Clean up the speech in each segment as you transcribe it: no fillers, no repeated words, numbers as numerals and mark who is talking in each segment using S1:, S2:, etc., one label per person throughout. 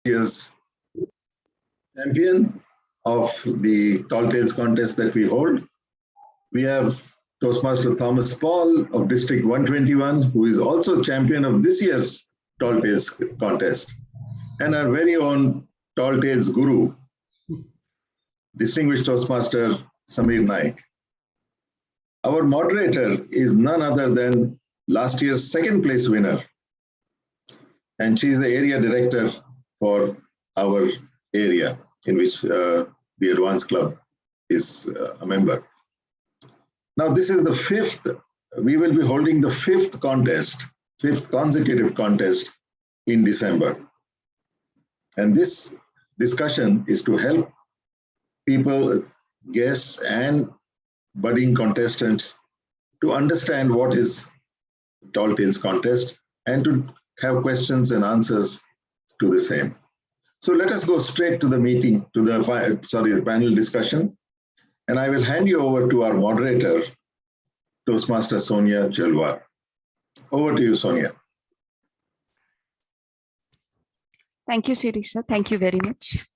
S1: year's champion of the Tall Tales contest that we hold. We have Toastmaster Thomas Paul of District 121, who is also champion of this year's Tall Tales contest, and our very own Tall Tales guru, distinguished Toastmaster Sameer Naik. Our moderator is none other than last year's second place winner, and she is the area director for our area in which the Advanced Club is a member. Now, this is the fifth, we will be holding the fifth consecutive contest in December. And this discussion is to help people, guests, and budding contestants to understand what is Tall Tales contest and to have questions and answers to the same. So let us go straight to the meeting, to the panel discussion. And I will hand you over to our moderator, Toastmaster Sonia Cheulwar. Over to you, Sonia.
S2: Thank you, Sirisa. Thank you very much.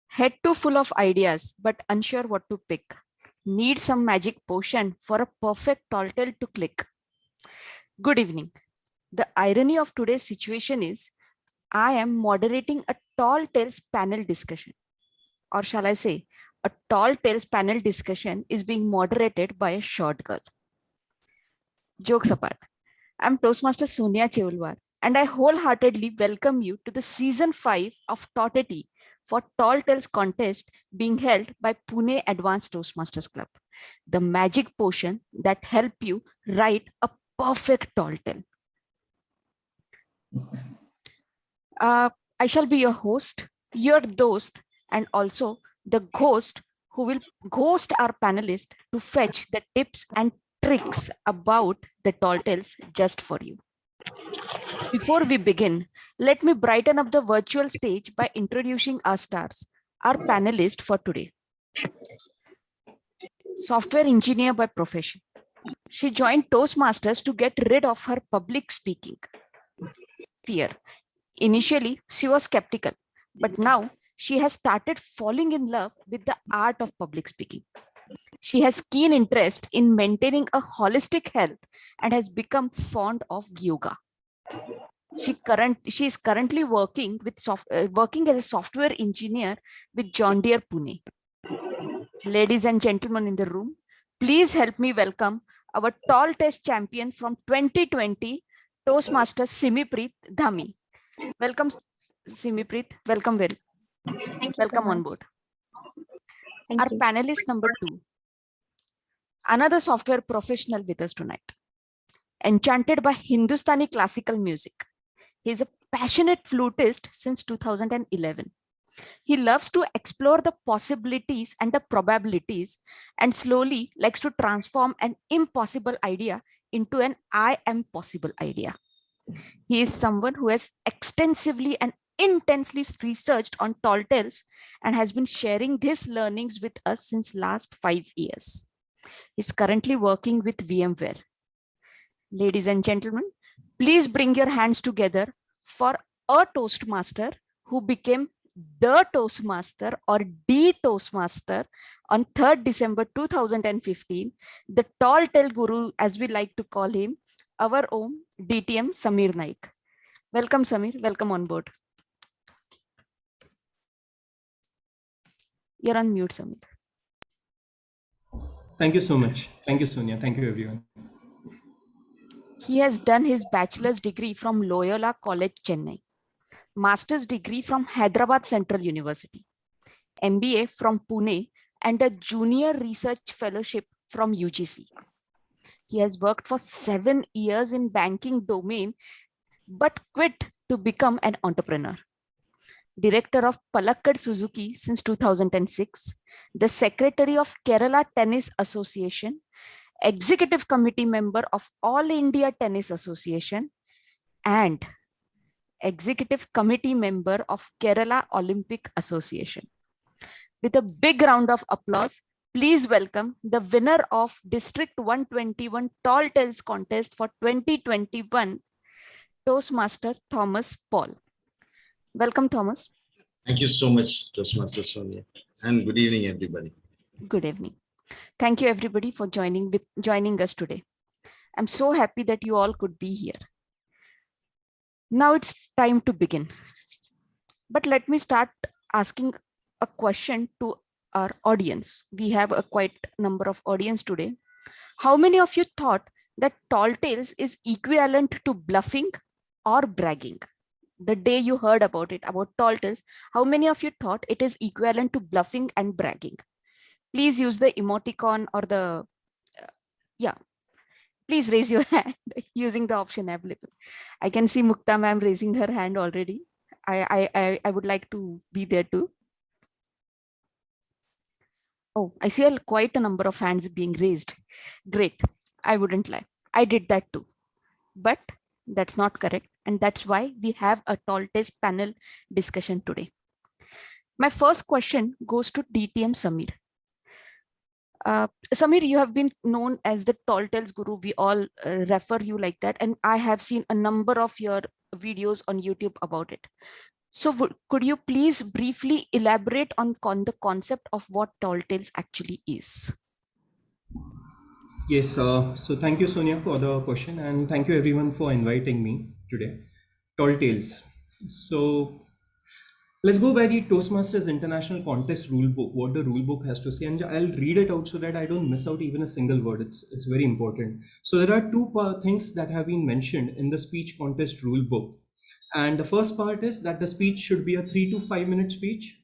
S2: Head too full of ideas, but unsure what to pick. Need some magic potion for a perfect tall tale to click. Good evening. The irony of today's situation is I am moderating a Tall Tales panel discussion. Or shall I say, a Tall Tales panel discussion is being moderated by a short girl. Jokes apart, I'm Toastmaster Sonia Cheulwar, and I wholeheartedly welcome you to the season 5 of TOTT for Tall Tales contest being held by Pune Advanced Toastmasters Club, the magic potion that help you write a perfect tall tale. I shall be your host, your dost, and also the ghost who will ghost our panelists to fetch the tips and tricks about the tall tales just for you. Before we begin, let me brighten up the virtual stage by introducing our stars, our panelist for today. Software engineer by profession. She joined Toastmasters to get rid of her public speaking fear. Initially, she was skeptical, but now she has started falling in love with the art of public speaking. She has keen interest in maintaining a holistic health and has become fond of yoga. She is currently working as a software engineer with John Deere Pune. Ladies and gentlemen in the room, please help me welcome our Tall Tales champion from 2020, Toastmaster Simmipreet Dhami. Welcome, Simmipreet. Welcome, welcome on board. Our panelist number 2, another software professional with us tonight. Enchanted by Hindustani classical music, he is a passionate flutist since 2011. He loves to explore the possibilities and the probabilities and slowly likes to transform an impossible idea into an I am possible idea. He is someone who has extensively and intensely researched on tall tales and has been sharing his learnings with us since last 5 years. He's currently working with VMware. Ladies and gentlemen, please bring your hands together for a Toastmaster who became the Toastmaster or the Toastmaster on 3rd December 2015, the Tall Tale Guru, as we like to call him, our own DTM Sameer Naik. Welcome, Sameer. Welcome on board. You're on mute, Sameer.
S3: Thank you so much. Thank you, Sonia. Thank you, everyone.
S2: He has done his bachelor's degree from Loyola College, Chennai, master's degree from Hyderabad Central University, MBA from Pune, and a junior research fellowship from UGC. He has worked for 7 years in banking domain, but quit to become an entrepreneur. Director of Palakkad Suzuki since 2006, the Secretary of Kerala Tennis Association, Executive Committee member of All India Tennis Association, and Executive Committee member of Kerala Olympic Association. With a big round of applause, please welcome the winner of District 121 Tall Tales contest for 2021, Toastmaster Thomas Paul. Welcome, Thomas.
S4: Thank you so much, Toastmaster Sonia, and good evening, everybody.
S2: Good evening. Thank you, everybody, for joining us today. I'm so happy that you all could be here. Now it's time to begin. But let me start asking a question to our audience. We have a quite number of audience today. How many of you thought that tall tales is equivalent to bluffing or bragging? The day you heard about it, about tall tales, how many of you thought it is equivalent to bluffing and bragging? Please use the emoticon or the, please raise your hand using the option available. I can see Mukta ma'am raising her hand already. I would like to be there too. Oh, I see quite a number of hands being raised. Great. I wouldn't lie. I did that too. But that's not correct. And that's why we have a tall tales panel discussion today. My first question goes to DTM Sameer. Sameer, you have been known as the tall tales guru. We all refer you like that. And I have seen a number of your videos on YouTube about it. So could you please briefly elaborate on the concept of what tall tales actually is?
S3: Yes, so thank you, Sonia, for the question, and thank you everyone for inviting me today. Tall Tales. So let's go by the Toastmasters International Contest Rulebook, what the rulebook has to say, and I'll read it out so that I don't miss out even a single word. It's very important. So there are two things that have been mentioned in the speech contest rulebook. And the first part is that the speech should be a 3 to 5 minute speech.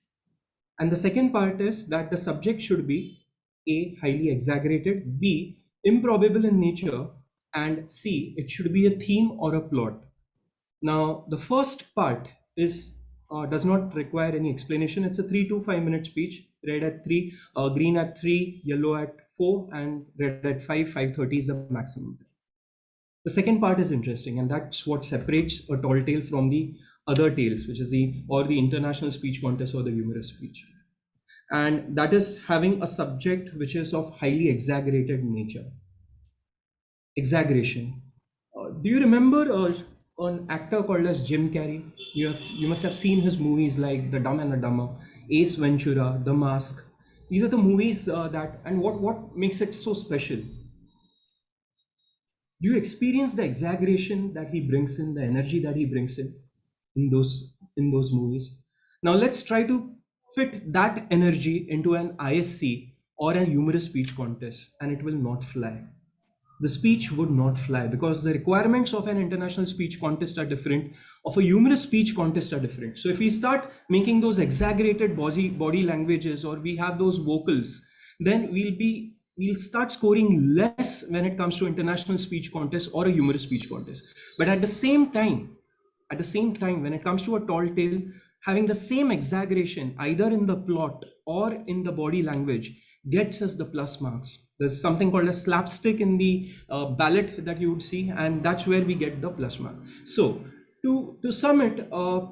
S3: And the second part is that the subject should be A, highly exaggerated, B, improbable in nature, and C, it should be a theme or a plot. Now, the first part is does not require any explanation. It's a 3 to 5 minute speech. Red at 3, green at 3, yellow at 4, and red at 5. 5:30 is the maximum. The second part is interesting, and that's what separates a tall tale from the other tales, which is the international speech contest or the humorous speech. And that is having a subject which is of highly exaggerated nature. Exaggeration. Do you remember an actor called as Jim Carrey? You must have seen his movies like The Dumb and the Dumber, Ace Ventura, The Mask. These are the movies and what makes it so special? Do you experience the exaggeration that he brings in, the energy that he brings in those movies? Now let's try to fit that energy into an ISC or a humorous speech contest, and it will not fly. The speech would not fly because the requirements of an international speech contest are different, of a humorous speech contest are different. So if we start making those exaggerated body languages, or we have those vocals, then we'll start scoring less when it comes to international speech contest or a humorous speech contest. But at the same time, when it comes to a tall tale, having the same exaggeration either in the plot or in the body language gets us the plus marks. There's something called a slapstick in the ballot that you would see, and that's where we get the plus mark. So to sum it, tall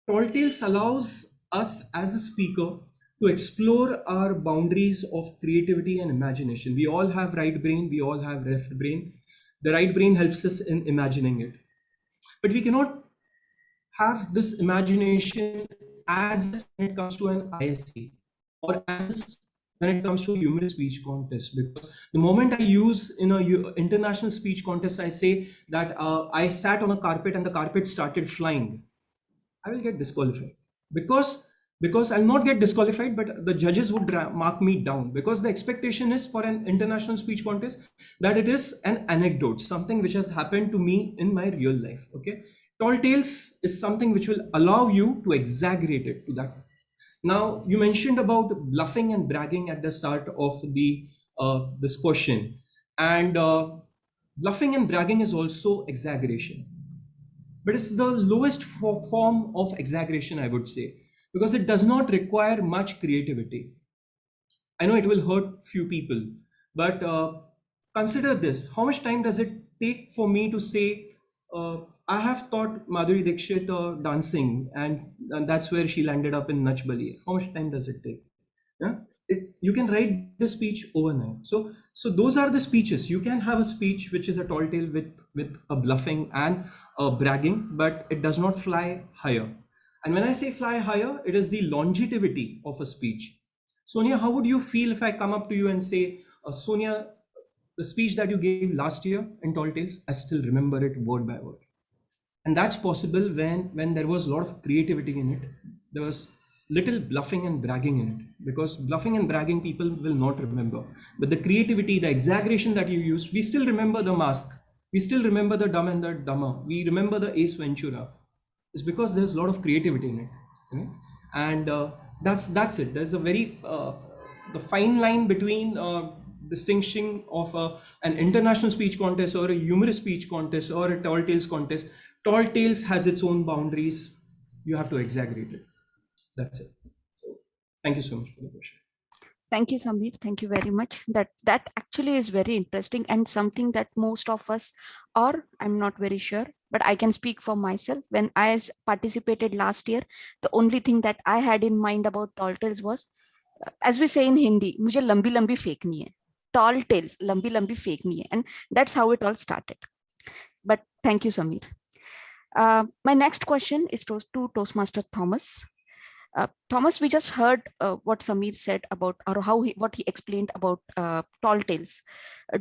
S3: tales allows us as a speaker to explore our boundaries of creativity and imagination. We all have right brain, we all have left brain. The right brain helps us in imagining it. But we cannot have this imagination as when it comes to an ISC or as when it comes to a humorous speech contest, because the moment I use in a international speech contest, I say that I sat on a carpet and the carpet started flying, I will get disqualified because I'll not get disqualified, but the judges would mark me down, because the expectation is for an international speech contest that it is an anecdote, something which has happened to me in my real life. Okay, tall tales is something which will allow you to exaggerate it to that. Now, you mentioned about bluffing and bragging at the start of the this question, and bluffing and bragging is also exaggeration, but it's the lowest form of exaggeration, I would say, because it does not require much creativity. I know it will hurt few people, but consider this: how much time does it take for me to say, I have taught Madhuri Dixit dancing, and that's where she landed up in Nach Baliye? How much time does it take? Yeah? You can write the speech overnight. So those are the speeches. You can have a speech which is a tall tale with a bluffing and a bragging, but it does not fly higher. And when I say fly higher, it is the longevity of a speech. Sonia, how would you feel if I come up to you and say, Sonia, the speech that you gave last year in Tall Tales, I still remember it word by word. And that's possible when there was a lot of creativity in it. There was little bluffing and bragging in it, because bluffing and bragging people will not remember. But the creativity, the exaggeration that you used, we still remember the mask. We still remember the Dumb and the Dumber. We remember the Ace Ventura. It's because there's a lot of creativity in it, right? And that's it. There's a very the fine line between distinguishing of an international speech contest or a humorous speech contest or a tall tales contest. Tall tales has its own boundaries. You have to exaggerate it. That's it. So thank you so much for the question.
S2: Thank you, Sameer. Thank you very much. That actually is very interesting and something that most of us, or I'm not very sure, but I can speak for myself. When I participated last year, the only thing that I had in mind about tall tales was, as we say in Hindi, मुझे लंबी लंबी फेंकनी है. Tall tales, लंबी लंबी फेंकनी है, and that's how it all started. But thank you, Sameer. My next question is to Toastmaster Thomas. Thomas, we just heard what Sameer said about, or what he explained about tall tales.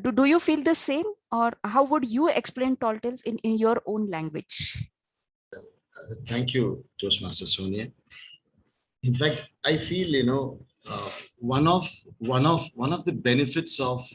S2: Do you feel the same, or how would you explain tall tales in your own language?
S4: Thank you, Toastmaster Sonia. In fact, I feel, one of the benefits of,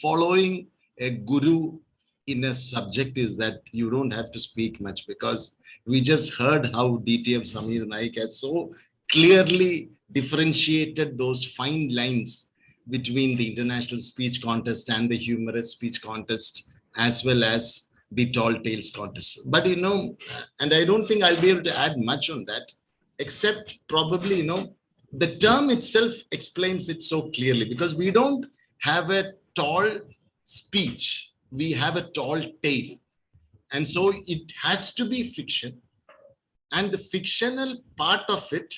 S4: following a guru in a subject is that you don't have to speak much, because we just heard how DTM Sameer Naik has so clearly differentiated those fine lines between the international speech contest and the humorous speech contest, as well as the tall tales contest. But, and I don't think I'll be able to add much on that, except probably, the term itself explains it so clearly, because we don't have a tall speech, we have a tall tale. And so it has to be fiction, and the fictional part of it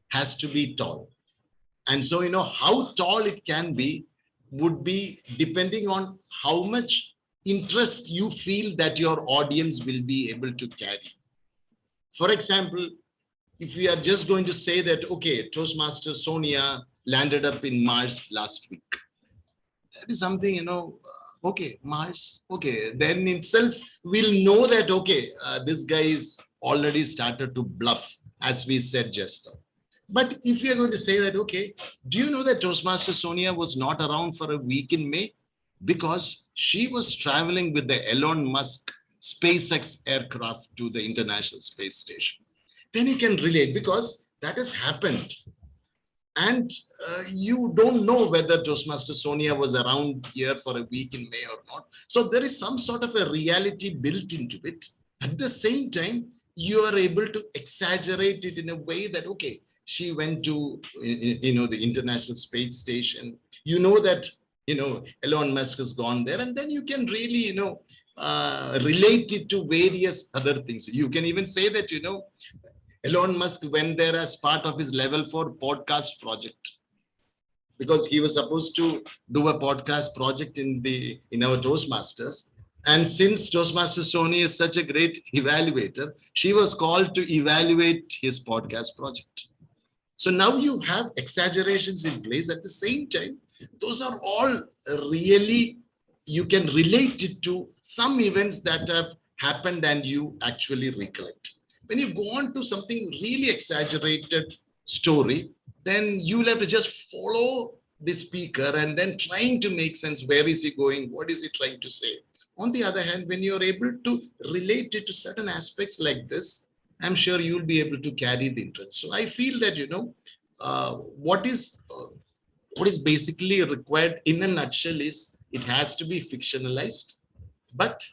S4: has to be tall. And so, how tall it can be would be depending on how much interest you feel that your audience will be able to carry. For example, if we are just going to say that, okay, Toastmaster Sonia landed up in Mars last week, that is something, okay, Mars, okay, then itself we'll know that, okay, this guy is already started to bluff, as we said just now. But if you're going to say that, okay, do you know that Toastmaster Sonia was not around for a week in May? Because she was traveling with the Elon Musk SpaceX aircraft to the International Space Station. Then you can relate, because that has happened. And you don't know whether Toastmaster Sonia was around here for a week in May or not. So there is some sort of a reality built into it. At the same time, you are able to exaggerate it in a way that, okay, she went to, the International Space Station. You know that, Elon Musk has gone there. And then you can really, relate it to various other things. You can even say that, Elon Musk went there as part of his level 4 podcast project, because he was supposed to do a podcast project in our Toastmasters. And since Toastmaster Sonia is such a great evaluator, she was called to evaluate his podcast project. So now you have exaggerations in place. At the same time, those are all really, you can relate it to some events that have happened and you actually recollect. When you go on to something really exaggerated story, then you'll have to just follow the speaker and then trying to make sense. Where is he going? What is he trying to say? On the other hand, when you're able to relate it to certain aspects like this, I'm sure you'll be able to carry the interest. So I feel that, what is basically required in a nutshell is it has to be fictionalized, but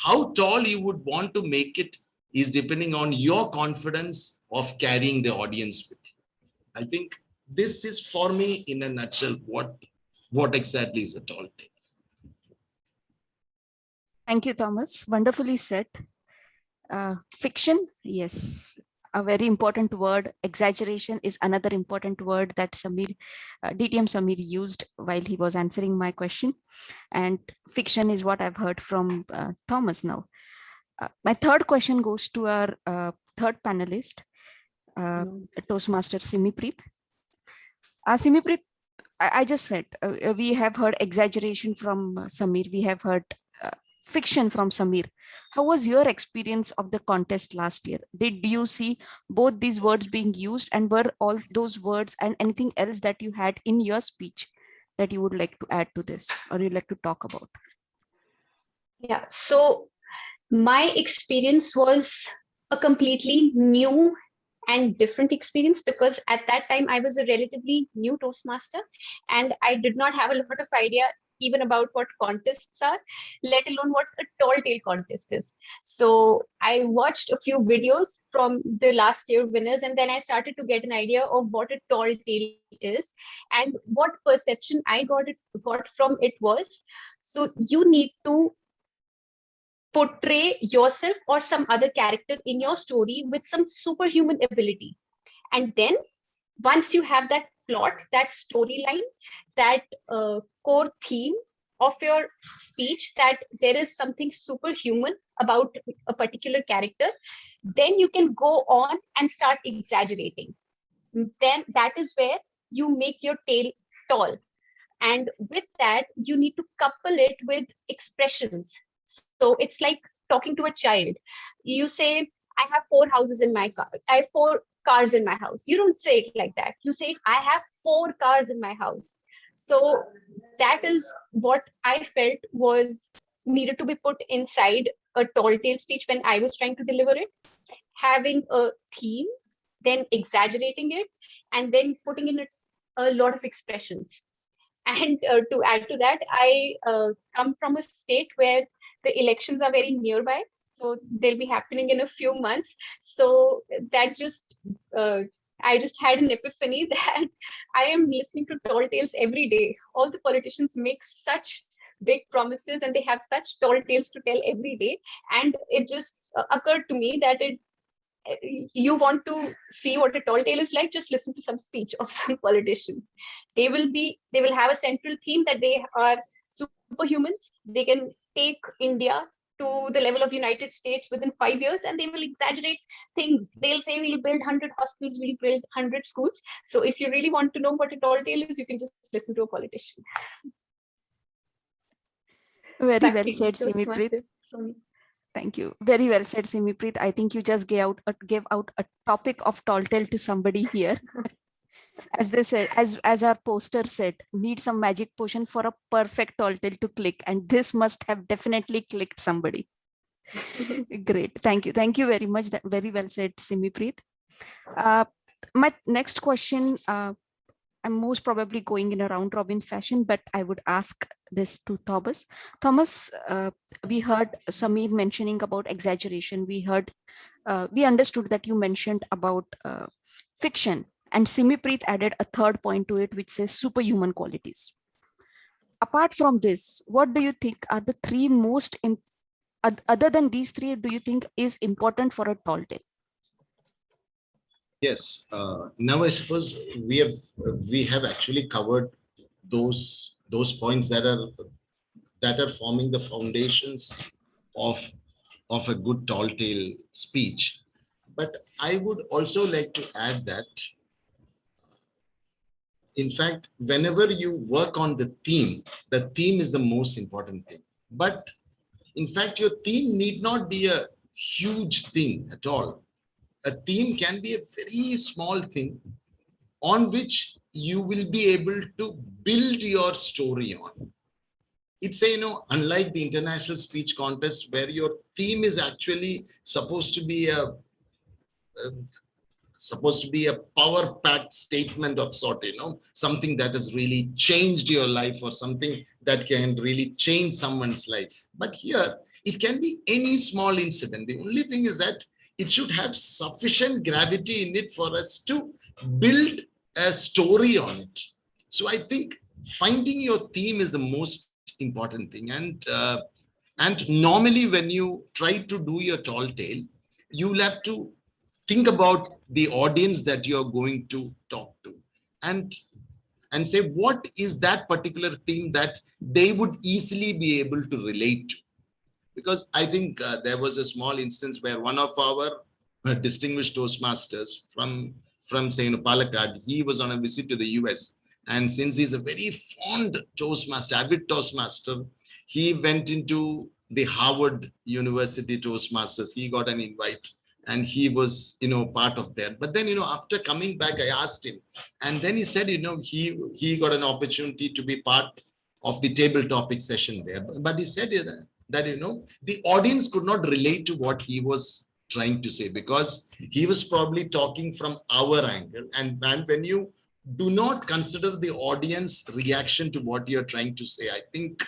S4: how tall you would want to make it is depending on your confidence of carrying the audience with you. I think this is, for me, in a nutshell, what exactly is a tall tale.
S2: Thank you, Thomas. Wonderfully said. Fiction, yes, a very important word. Exaggeration is another important word that DTM Sameer used while he was answering my question. And fiction is what I've heard from Thomas now. My third question goes to our third panelist, Toastmaster Simmipreet. Simmipreet, I just said, we have heard exaggeration from Sameer. We have heard fiction from Sameer. How was your experience of the contest last year? Did you see both these words being used, and were all those words and anything else that you had in your speech that you would like to add to this, or you'd like to talk about?
S5: Yeah, so my experience was a completely new and different experience, because at that time I was a relatively new Toastmaster and I did not have a lot of idea even about what contests are, let alone what a tall tale contest is. So I watched a few videos from the last year winners, and then I started to get an idea of what a tall tale is and what perception I got from it was, so you need to portray yourself or some other character in your story with some superhuman ability. And then once you have that plot, that storyline, that core theme of your speech, that there is something superhuman about a particular character, then you can go on and start exaggerating. Then that is where you make your tale tall. And with that, you need to couple it with expressions. So it's like talking to a child. You say, I have 4 houses in my car. I have 4 cars in my house. You don't say it like that. You say, I have 4 cars in my house. So that is what I felt was needed to be put inside a tall tale speech when I was trying to deliver it. Having a theme, then exaggerating it, and then putting in a lot of expressions. And to add to that, I come from a state where the elections are very nearby. So they'll be happening in a few months. So that just, I just had an epiphany that I am listening to tall tales every day. All the politicians make such big promises and they have such tall tales to tell every day. And it just occurred to me that you want to see what a tall tale is like, just listen to some speech of some politician. They will have a central theme that they are superhumans. They can take India to the level of United States within 5 years, and they will exaggerate things. They'll say we'll build 100 hospitals, we'll build 100 schools. So if you really want to know what a tall tale is, you can just listen to a politician.
S2: Very well said, Simmipreet. Thank you. Very well said, Simmipreet. I think you just gave out a topic of tall tale to somebody here. As they said, as our poster said, need some magic potion for a perfect tall tale to click, and this must have definitely clicked somebody. Great. Thank you. Thank you very much. That very well said, Simmipreet. My next question, I'm most probably going in a round robin fashion, but I would ask this to Thomas. Thomas, we heard Sameer mentioning about exaggeration. We understood that you mentioned about fiction, and Simmipreet added a third point to it, which says superhuman qualities. Apart from this, what do you think are the 3 most, other than these 3, do you think is important for a tall tale?
S4: Yes. Now I suppose we have actually covered those points that are forming the foundations of a good tall tale speech. But I would also like to add that, in fact, whenever you work on the theme is the most important thing. But in fact, your theme need not be a huge thing at all. A theme can be a very small thing on which you will be able to build your story on. It's unlike the international speech contest where your theme is actually supposed to be a power-packed statement of sort, something that has really changed your life or something that can really change someone's life. But here, it can be any small incident. The only thing is that it should have sufficient gravity in it for us to build a story on it. So I think finding your theme is the most important thing. And normally when you try to do your tall tale, you'll have to think about the audience that you're going to talk to and say, what is that particular theme that they would easily be able to relate to? because I think there was a small instance where one of our distinguished Toastmasters from say, Palakkad, he was on a visit to the US. And since he's a very fond Toastmaster, avid Toastmaster, he went into the Harvard University Toastmasters. He got an invite and he was, part of that. But then, after coming back, I asked him, and then he said, he got an opportunity to be part of the table topic session there. But he said that, the audience could not relate to what he was trying to say, because he was probably talking from our angle. And when you do not consider the audience reaction to what you're trying to say, I think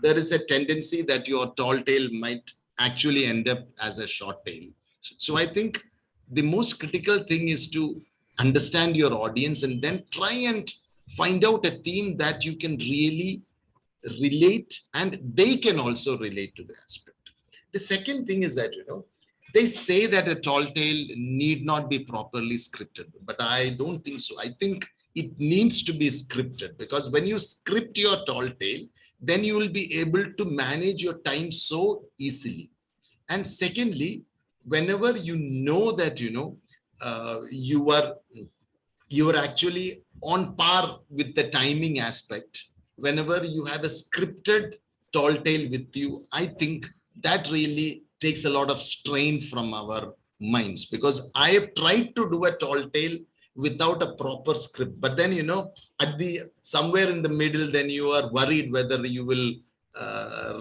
S4: there is a tendency that your tall tale might actually end up as a short tale. So I think the most critical thing is to understand your audience and then try and find out a theme that you can really relate and they can also relate to the aspect. The second thing is that, they say that a tall tale need not be properly scripted, but I don't think so. I think it needs to be scripted, because when you script your tall tale, then you will be able to manage your time so easily. And secondly, whenever you know that, you are actually on par with the timing aspect, whenever you have a scripted tall tale with you, I think that really takes a lot of strain from our minds, because I have tried to do a tall tale without a proper script, but then at the somewhere in the middle, then you are worried whether you will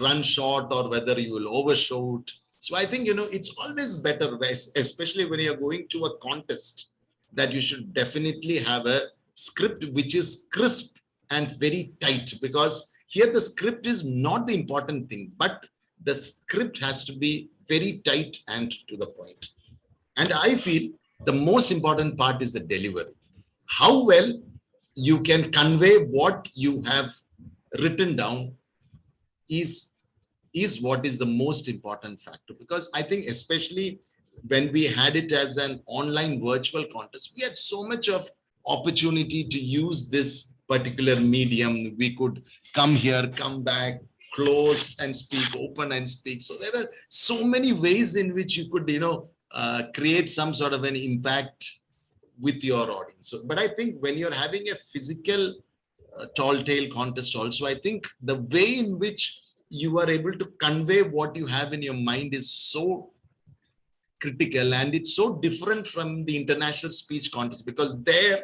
S4: run short or whether you will overshoot. So I think it's always better, especially when you're going to a contest, that you should definitely have a script which is crisp and very tight, because here the script is not the important thing, but the script has to be very tight and to the point. And I feel the most important part is the delivery. How well you can convey what you have written down is what is the most important factor. Because I think especially when we had it as an online virtual contest, we had so much of opportunity to use this particular medium. We could come here, come back, close and speak, open and speak. So there were so many ways in which you could, create some sort of an impact with your audience. So, but I think when you're having a physical tall tale contest also, I think the way in which you are able to convey what you have in your mind is so critical, and it's so different from the international speech contest, because there,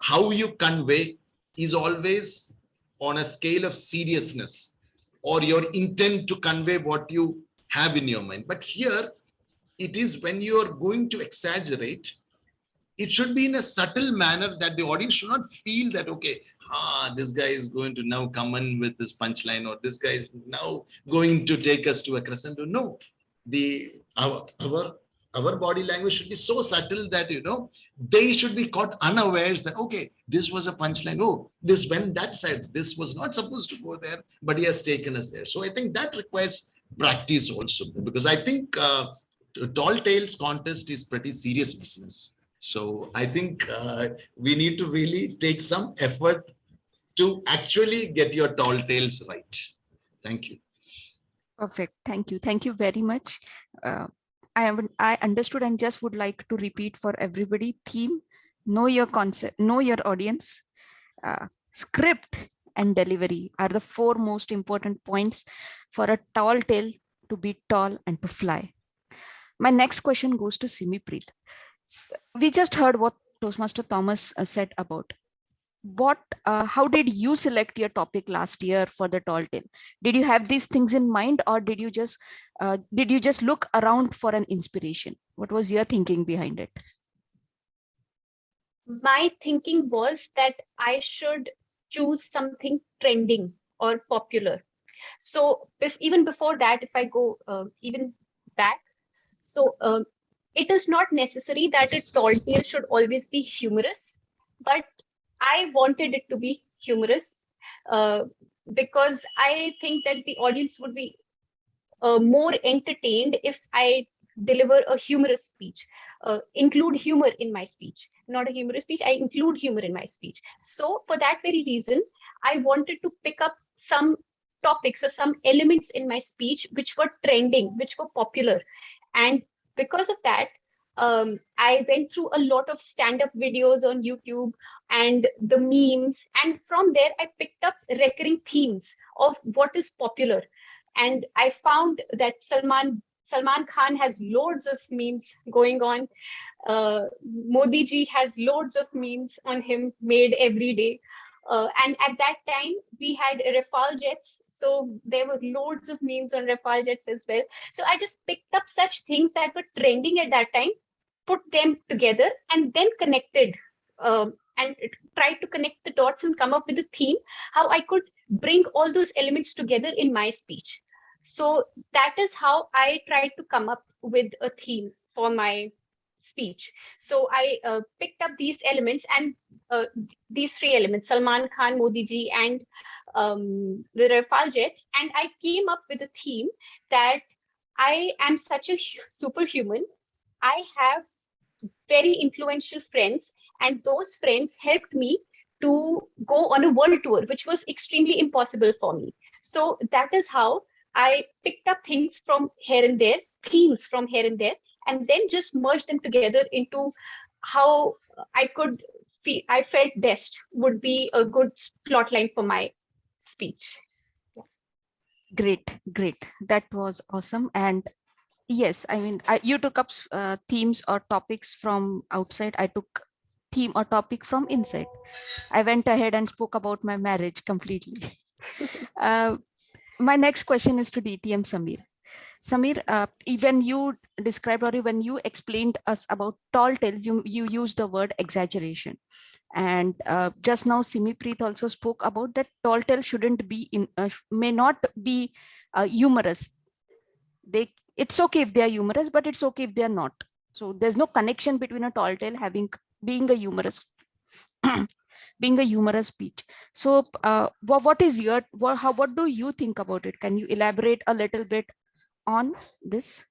S4: how you convey is always on a scale of seriousness or your intent to convey what you have in your mind. But here, it is when you are going to exaggerate, it should be in a subtle manner that the audience should not feel that, okay, this guy is going to now come in with this punchline, or this guy is now going to take us to a crescendo. No, our body language should be so subtle that, they should be caught unawares that, okay, this was a punchline. Oh, this went that side. This was not supposed to go there, but he has taken us there. So I think that requires practice also, because I think tall tales contest is pretty serious business. So I think we need to really take some effort to actually get your tall tales right. Thank you.
S2: Perfect. Thank you. Thank you very much. I understood and just would like to repeat for everybody. Theme, know your concept, know your audience, script and delivery are the four most important points for a tall tale to be tall and to fly. My next question goes to Simmipreet. We just heard what Toastmaster Thomas said about how did you select your topic last year for the tall tale? Did you have these things in mind, or did you just look around for an inspiration? What was your thinking behind it?
S5: My thinking was that I should choose something trending or popular. So even before that, if I go even back, so it is not necessary that a tall tale should always be humorous, but I wanted it to be humorous because I think that the audience would be more entertained if I deliver a humorous speech, include humor in my speech. Not a humorous speech, I include humor in my speech. So for that very reason, I wanted to pick up some topics or some elements in my speech which were trending, which were popular. And because of that, I went through a lot of stand-up videos on YouTube and the memes. And from there, I picked up recurring themes of what is popular. And I found that Salman Khan has loads of memes going on. Modi ji has loads of memes on him made every day. And at that time, we had Rafale jets. So there were loads of memes on Rafale jets as well. So I just picked up such things that were trending at that time, put them together, and then connected and tried to connect the dots and come up with a theme, how I could bring all those elements together in my speech. So that is how I tried to come up with a theme for my speech. So I picked up these elements and these three elements, Salman Khan, Modi ji, and the Rafale jets, and I came up with a theme that I am such a superhuman. I have very influential friends, and those friends helped me to go on a world tour, which was extremely impossible for me. So that is how I picked up things from here and there, themes from here and there, and then just merged them together into how I felt best would be a good plot line for my speech.
S2: Great, great. That was awesome. And yes, I mean, you took up themes or topics from outside. I took theme or topic from inside. I went ahead and spoke about my marriage completely. My next question is to DTM Sameer. Sameer, when you described or when you explained us about tall tales, you used the word exaggeration. And just now Simmipreet also spoke about that tall tale shouldn't be may not be humorous. It's okay if they are humorous, but it's okay if they are not. So there's no connection between a tall tale being a humorous being a humorous speech. So what is your what do you think about it? Can you elaborate a little bit on this?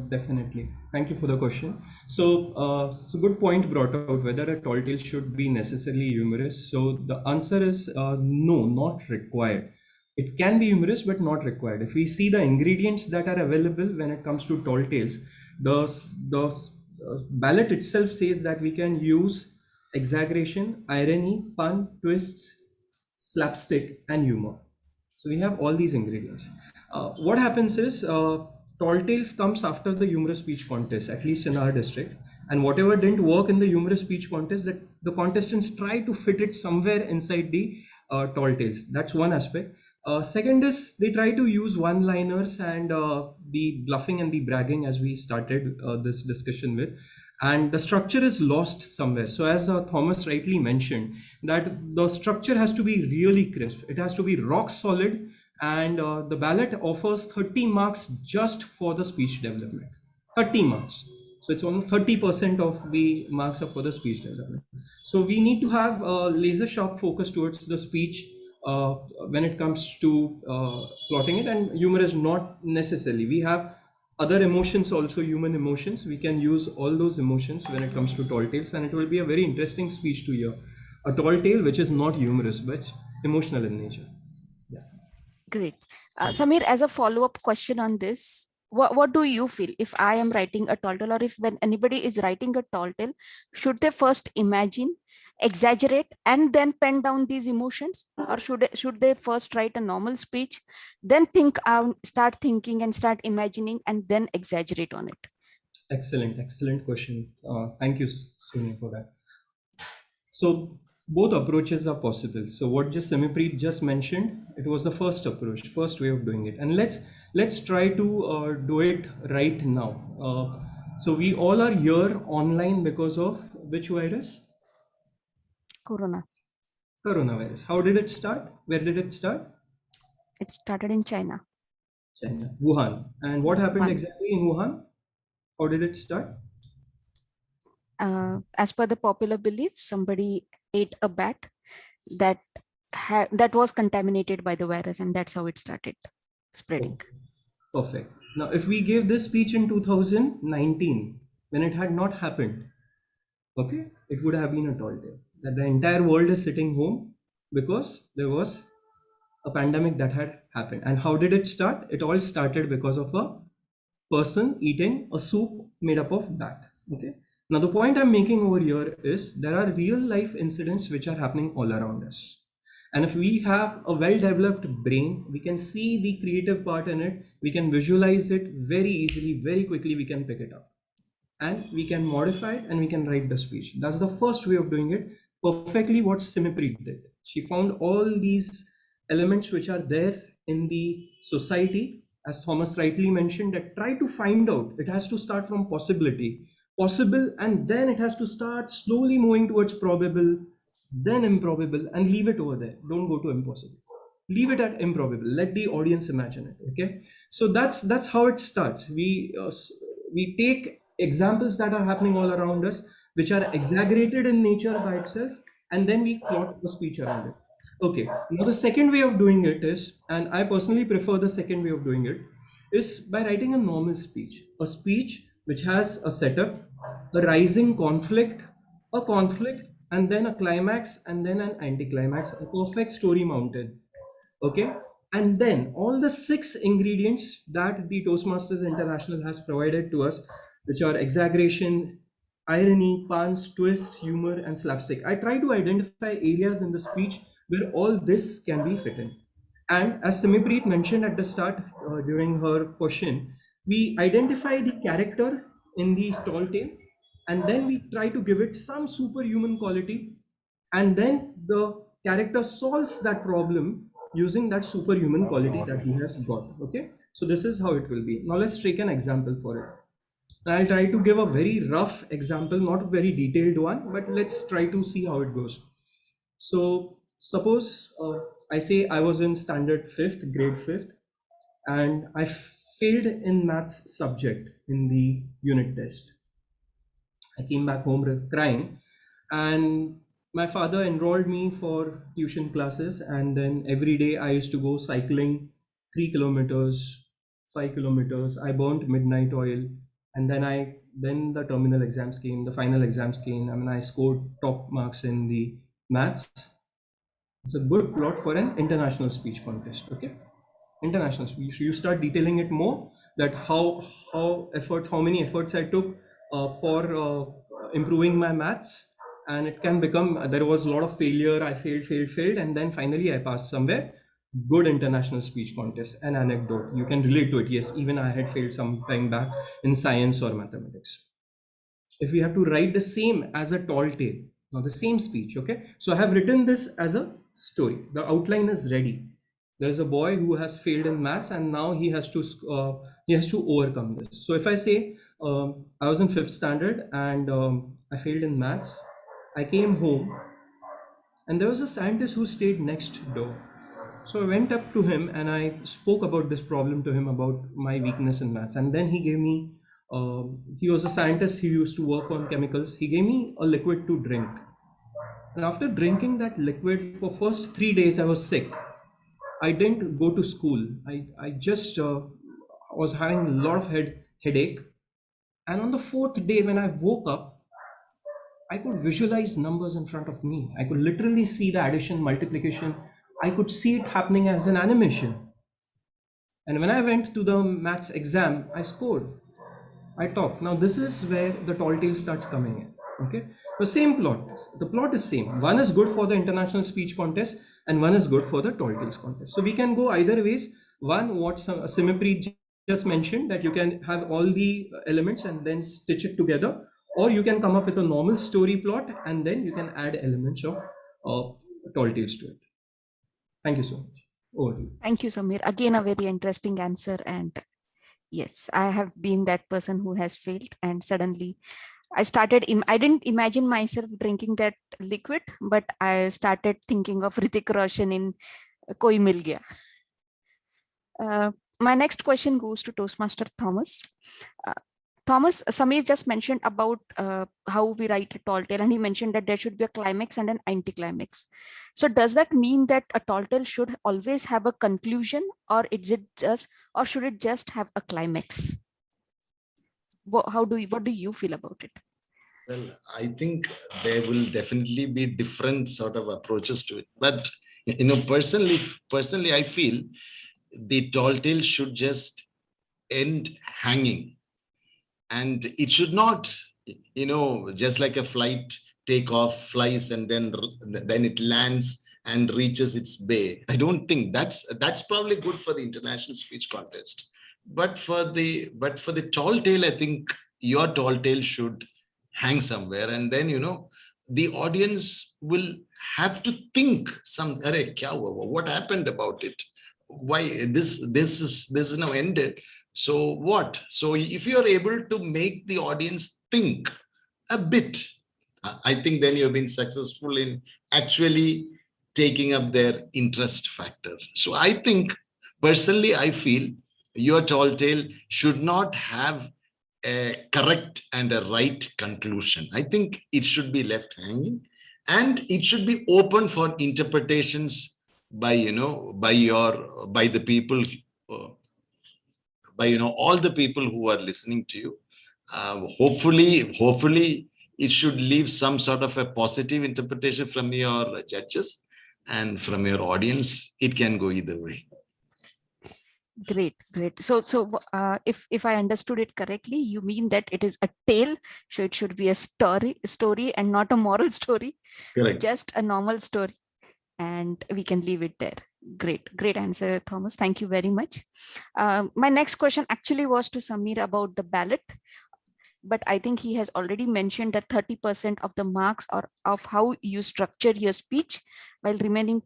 S3: Definitely. Thank you for the question. So, good point brought out whether a tall tale should be necessarily humorous. So the answer is no, not required. It can be humorous, but not required. If we see the ingredients that are available when it comes to tall tales, the ballot itself says that we can use exaggeration, irony, pun, twists, slapstick, and humor. So we have all these ingredients. What happens is tall tales comes after the humorous speech contest, at least in our district. And whatever didn't work in the humorous speech contest, that the contestants try to fit it somewhere inside the tall tales. That's one aspect. Second is they try to use one-liners and the bluffing and the bragging, as we started this discussion with. And the structure is lost somewhere. So as Thomas rightly mentioned, that the structure has to be really crisp. It has to be rock solid, and the ballot offers 30 marks just for the speech development. 30 marks. So it's only 30% of the marks are for the speech development. So we need to have a laser sharp focus towards the speech when it comes to plotting it, and humor is not necessarily. We have other emotions also, human emotions. We can use all those emotions when it comes to tall tales, and it will be a very interesting speech to hear. A tall tale which is not humorous but emotional in nature. Yeah.
S2: Great. Sameer, as a follow-up question on this, what do you feel if I am writing a tall tale, or if when anybody is writing a tall tale, should they first imagine, exaggerate, and then pen down these emotions, or should they first write a normal speech, then start thinking and start imagining, and then exaggerate on it?
S3: Excellent question. Thank you, Sonia, for that. So both approaches are possible. So what just Simmipreet just mentioned, it was the first approach, first way of doing it. And let's try to do it right now. So we all are here online because of which virus? Coronavirus. How did it start? Where did it start?
S2: It started in China.
S3: Wuhan. And what happened exactly in Wuhan? How did it start?
S2: As per the popular belief, somebody ate a bat that was contaminated by the virus, and that's how it started spreading.
S3: Perfect. Now, if we gave this speech in 2019, when it had not happened, okay, it would have been a tall tale that the entire world is sitting home because there was a pandemic that had happened. And how did it start? It all started because of a person eating a soup made up of bat. Okay. Now the point I'm making over here is there are real life incidents which are happening all around us. And if we have a well-developed brain, we can see the creative part in it. We can visualize it very easily, very quickly. We can pick it up, and we can modify it, and we can write the speech. That's the first way of doing it. Perfectly what Simmipreet did. She found all these elements which are there in the society, as Thomas rightly mentioned, that try to find out. It has to start from possibility, possible, and then it has to start slowly moving towards probable, then improbable, and leave it over there. Don't go to impossible. Leave it at improbable. Let the audience imagine it. Okay. So that's how it starts. We take examples that are happening all around us, which are exaggerated in nature by itself, and then we plot a speech around it. Okay. Now the second way of doing it is, and I personally prefer the second way of doing it, is by writing a normal speech, a speech which has a setup, a rising conflict, a conflict, and then a climax, and then an anticlimax, a perfect story mountain. Okay. And then all the 6 ingredients that the Toastmasters International has provided to us, which are exaggeration, irony, puns, twist, humor, and slapstick. I try to identify areas in the speech where all this can be fit in. And as Simmipreet mentioned at the start during her question, we identify the character in the tall tale, and then we try to give it some superhuman quality, and then the character solves that problem using that superhuman quality that he has got. Okay, so this is how it will be. Now let's take an example for it. And I'll try to give a very rough example, not a very detailed one, but let's try to see how it goes. So suppose I say I was in standard 5th, grade 5th, and I failed in maths subject in the unit test. I came back home crying, and my father enrolled me for tuition classes, and then every day I used to go cycling 3 kilometers, 5 kilometers. I burnt midnight oil, and then the terminal exams came, the final exams came. I mean, I scored top marks in the maths. It's a good plot for an international speech contest. Okay, international speech. You start detailing it more, that how many efforts I took for improving my maths, and it can become, there was a lot of failure. I failed, and then finally I passed somewhere. Good international speech contest. An anecdote, you can relate to it. Yes, even I had failed some time back in science or mathematics. If we have to write the same as a tall tale, now the same speech. Okay, so I have written this as a story. The outline is ready. There is a boy who has failed in maths, and now he has to overcome this. So if I say I was in 5th standard and I failed in maths, I came home, and there was a scientist who stayed next door. So I went up to him and I spoke about this problem to him, about my weakness in maths. And then he gave me, he was a scientist, he used to work on chemicals. He gave me a liquid to drink. And after drinking that liquid, for first 3 days, I was sick. I didn't go to school. I just was having a lot of headache. And on the 4th day, when I woke up, I could visualize numbers in front of me. I could literally see the addition, multiplication. I could see it happening as an animation. And when I went to the maths exam, I scored. I topped. Now this is where the tall tale starts coming in. Okay, the same plot. The plot is same. One is good for the international speech contest, and one is good for the tall tales contest. So we can go either ways. One, what Simmipreet just mentioned, that you can have all the elements and then stitch it together, or you can come up with a normal story plot and then you can add elements of tall tales to it. Thank you so much. Over to you.
S2: Thank you, Sameer. Again, a very interesting answer. And yes, I have been that person who has failed, and suddenly I didn't imagine myself drinking that liquid, but I started thinking of Hrithik Roshan in Koi Mil Gaya. My next question goes to Toastmaster Thomas. Thomas, Sameer just mentioned about how we write a tall tale, and he mentioned that there should be a climax and an anticlimax. So does that mean that a tall tale should always have a conclusion, or should it just have a climax? What do you feel about it?
S4: Well, I think there will definitely be different sort of approaches to it. But Personally, I feel the tall tale should just end hanging, and it should not, just like a flight take off, flies, and then it lands and reaches its bay. I don't think that's probably good for the international speech contest. But for the tall tale, I think your tall tale should hang somewhere, and then the audience will have to think Arey, kya hua? What happened about it? Why this is now ended? So what? So if you are able to make the audience think a bit, I think then you've been successful in actually taking up their interest factor. So I think, personally, I feel your tall tale should not have a correct and a right conclusion. I think it should be left hanging, and it should be open for interpretations by the people, uh, by all the people who are listening to you. Hopefully it should leave some sort of a positive interpretation from your judges, and from your audience it can go either way.
S2: Great. If I understood it correctly, you mean that it is a tale, so it should be a story and not a moral story.
S4: Correct.
S2: Just a normal story, and we can leave it there. Great answer, Thomas. Thank you very much. My next question actually was to Sameer about the ballot, but I think he has already mentioned that 30% of the marks are of how you structure your speech, while remaining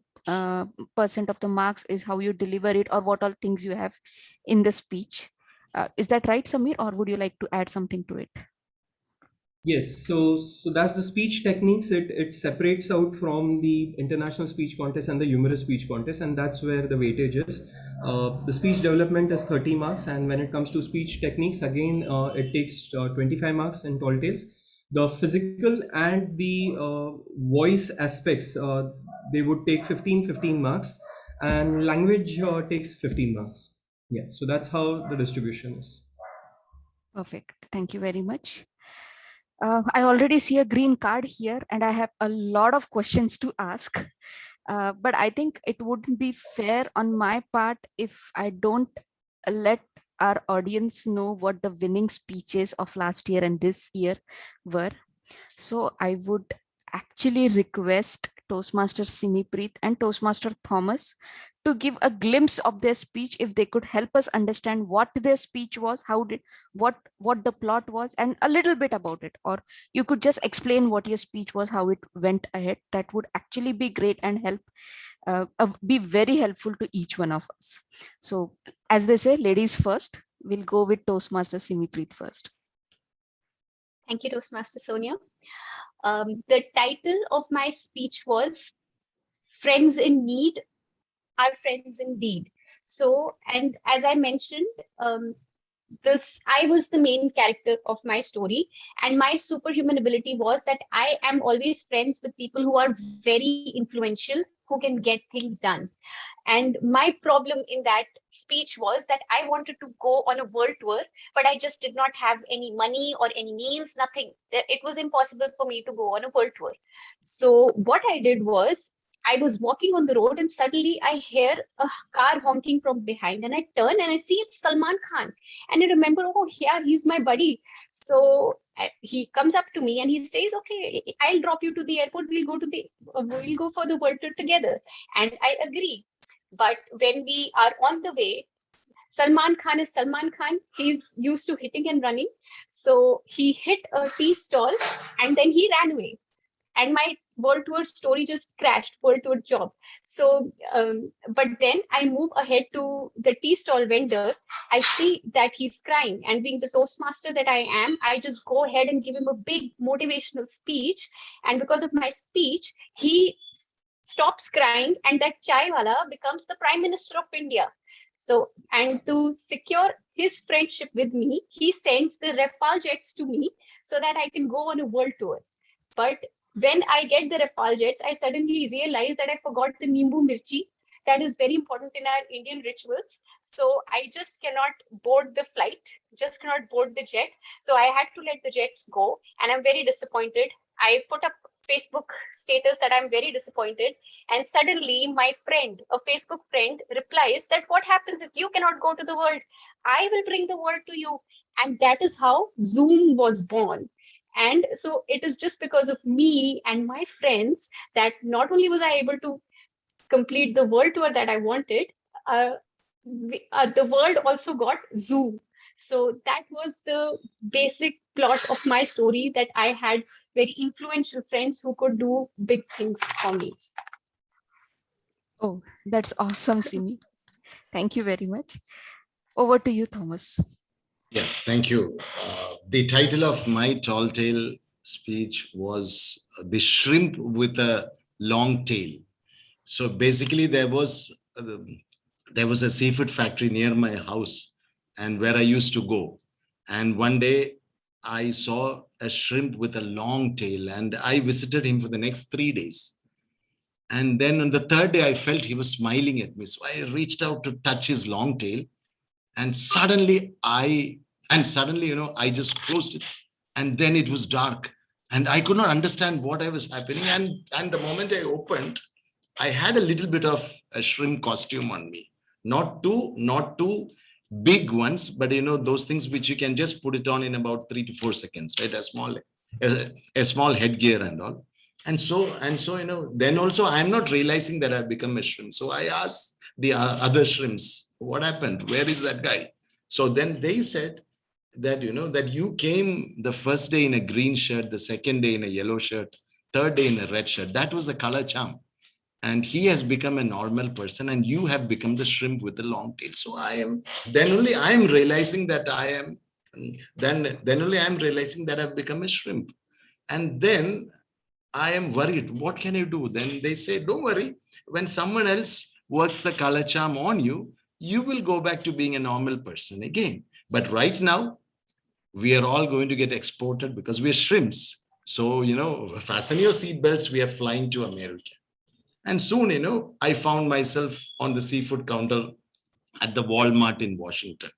S2: percent of the marks is how you deliver it, or what all things you have in the speech. Is that right, Sameer, or would you like to add something to it?
S3: Yes, so that's the speech techniques. It separates out from the international speech contest and the humorous speech contest, and that's where the weightage is. The speech development is 30 marks, and when it comes to speech techniques, again, it takes 25 marks in tall tales. The physical and the voice aspects, they would take 15 marks, and language takes 15 marks. Yeah, so that's how the distribution is.
S2: Perfect. Thank you very much. I already see a green card here, and I have a lot of questions to ask. But I think it wouldn't be fair on my part if I don't let our audience know what the winning speeches of last year and this year were. So I would actually request Toastmaster Simmipreet and Toastmaster Thomas to give a glimpse of their speech, if they could help us understand what their speech was, what the plot was, and a little bit about it. Or you could just explain what your speech was, how it went ahead. That would actually be great and be very helpful to each one of us. So as they say, ladies first. We'll go with Toastmaster Simmipreet first.
S5: Thank you, Toastmaster Sonia. The title of my speech was Friends in Need Are Friends Indeed. So, and as I mentioned, I was the main character of my story, and my superhuman ability was that I am always friends with people who are very influential, who can get things done. And my problem in that speech was that I wanted to go on a world tour, but I just did not have any money or any means, nothing. It was impossible for me to go on a world tour. So what I did was, I was walking on the road and suddenly I hear a car honking from behind, and I turn and I see it's Salman Khan. And I remember, oh yeah, he's my buddy. So he comes up to me and he says, okay, I'll drop you to the airport. We'll go for the world tour together. And I agree. But when we are on the way, Salman Khan is Salman Khan. He's used to hitting and running. So he hit a tea stall and then he ran away. And my world tour story just crashed, world tour job. So, but then I move ahead to the tea stall vendor. I see that he's crying, and being the Toastmaster that I am, I just go ahead and give him a big motivational speech. And because of my speech, he stops crying, and that chai wala becomes the Prime Minister of India. So, and to secure his friendship with me, he sends the Rafale jets to me so that I can go on a world tour. But when I get the Rafale jets, I suddenly realize that I forgot the Nimbu Mirchi. That is very important in our Indian rituals. So I just cannot board the flight, just cannot board the jet. So I had to let the jets go, and I'm very disappointed. I put up Facebook status that I'm very disappointed. And suddenly my friend, a Facebook friend, replies that what happens if you cannot go to the world? I will bring the world to you. And that is how Zoom was born. And so it is just because of me and my friends that not only was I able to complete the world tour that I wanted, uh, the world also got Zoom. So that was the basic plot of my story, that I had very influential friends who could do big things for me.
S2: Oh, that's awesome, Simi. Thank you very much. Over to you, Thomas.
S4: Yeah, thank you. The title of my tall tale speech was The Shrimp with a Long Tail. So basically, there was a seafood factory near my house and where I used to go. And one day I saw a shrimp with a long tail, and I visited him for the next 3 days. And then on the third day, I felt he was smiling at me. So I reached out to touch his long tail, and suddenly, I just closed it, and then it was dark, and I could not understand what I was happening. And the moment I opened, I had a little bit of a shrimp costume on me, not too big ones, but those things which you can just put it on in about 3 to 4 seconds, right? A small headgear and all. And so, then also I'm not realizing that I've become a shrimp. So I asked the other shrimps, what happened? Where is that guy? So then they said that, that you came the first day in a green shirt, the second day in a yellow shirt, third day in a red shirt. That was the color charm. And he has become a normal person, and you have become the shrimp with the long tail. So then only I'm realizing that I've become a shrimp. And then I am worried. What can you do? Then they say, don't worry. When someone else works the color charm on you, you will go back to being a normal person again. But right now, we are all going to get exported because we are shrimps. So, fasten your seatbelts. We are flying to America. And soon, I found myself on the seafood counter at the Walmart in Washington.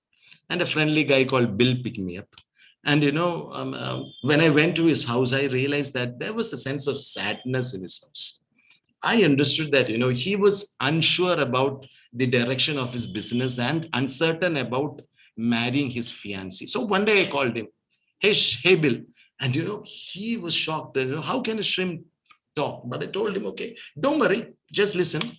S4: And a friendly guy called Bill picked me up. And, when I went to his house, I realized that there was a sense of sadness in his house. I understood that, he was unsure about the direction of his business and uncertain about marrying his fiancée. So one day I called him, hey, Bill. And, he was shocked that, how can a shrimp talk? But I told him, okay, don't worry, just listen.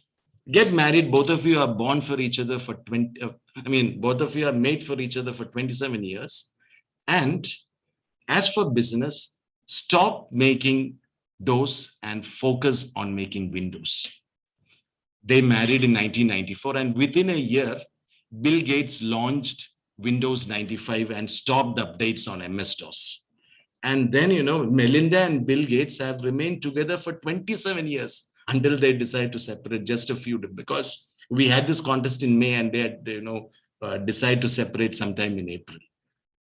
S4: Get married. Both of you are born for each other for both of you are made for each other for 27 years. And as for business, stop making doors and focus on making windows. They married in 1994, and within a year, Bill Gates launched Windows 95 and stopped updates on MS-DOS. And then, Melinda and Bill Gates have remained together for 27 years until they decide to separate, just a few, because we had this contest in May and they had, decide to separate sometime in April.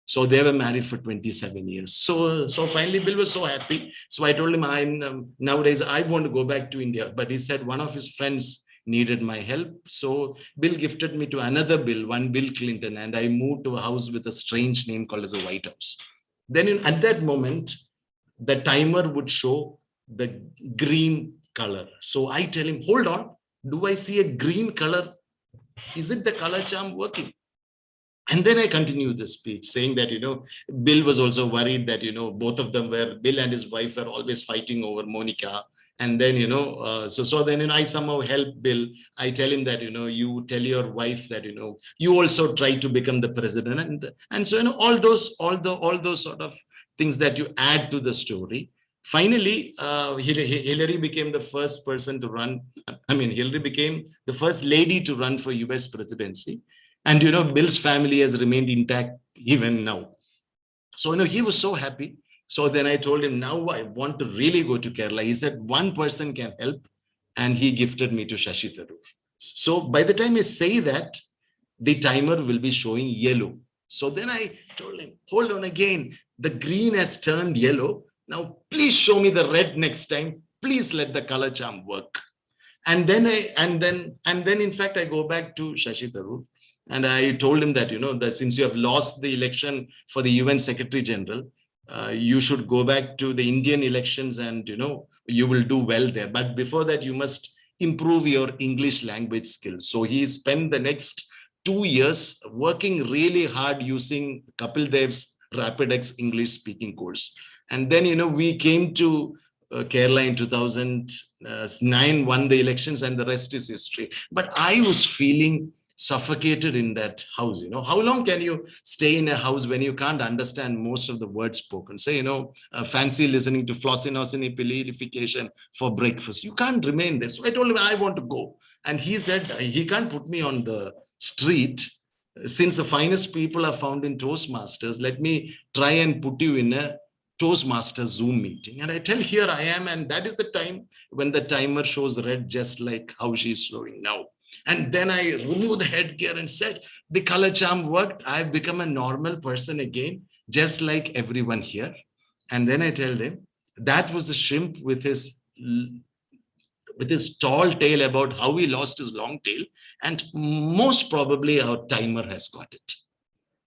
S4: So they were married for 27 years. So finally, Bill was so happy. So I told him, nowadays I want to go back to India. But he said one of his friends needed my help. So Bill gifted me to another Bill, one Bill Clinton, and I moved to a house with a strange name called as the White House. Then at that moment, the timer would show the green color. So I tell him, hold on, do I see a green color? Is it the color charm working? And then I continue the speech saying that, Bill was also worried that, both of them Bill and his wife were always fighting over Monica. And then, so then I somehow help Bill. I tell him that, you tell your wife that, you also try to become the president. And so, all those sort of things that you add to the story. Finally, Hillary became the first person to run. Hillary became the first lady to run for US presidency. And, Bill's family has remained intact even now. So, he was so happy. So then I told him, now I want to really go to Kerala. He said, one person can help. And he gifted me to Shashi Tharoor. So by the time I say that, the timer will be showing yellow. So then I told him, hold on again. The green has turned yellow. Now, please show me the red next time. Please let the color charm work. And then in fact, I go back to Shashi Tharoor. And I told him that, that since you have lost the election for the UN Secretary General, you should go back to the Indian elections and, you will do well there. But before that, you must improve your English language skills. So he spent the next 2 years working really hard using Kapil Dev's RapidX English speaking course. And then, we came to Kerala in 2009, won the elections, and the rest is history. But I was feeling suffocated in that house. How long can you stay in a house when you can't understand most of the words spoken? Say, fancy listening to Flossinossini pilification for breakfast. You can't remain there. So I told him I want to go. And he said he can't put me on the street. Since the finest people are found in Toastmasters, let me try and put you in a Toastmasters Zoom meeting. And I tell, here I am. And that is the time when the timer shows red, just like how she's showing now. And then I removed the headgear and said, the color charm worked. I've become a normal person again, just like everyone here. And then I tell them, that was the shrimp with his tall tail, about how he lost his long tail. And most probably our timer has got it.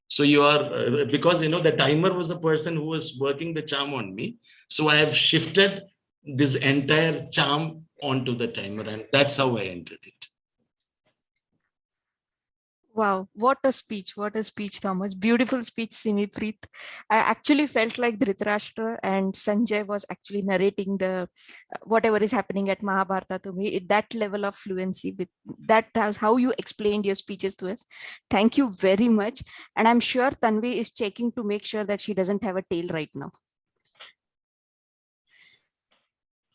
S4: So you are, because, the timer was the person who was working the charm on me. So I have shifted this entire charm onto the timer, and that's how I entered it.
S2: Wow, what a speech, Thomas. Beautiful speech, Simmipreet. I actually felt like Dhritarashtra and Sanjay was actually narrating the whatever is happening at Mahabharata to me. That level of fluency, that was how you explained your speeches to us. Thank you very much. And I'm sure Tanvi is checking to make sure that she doesn't have a tail right now.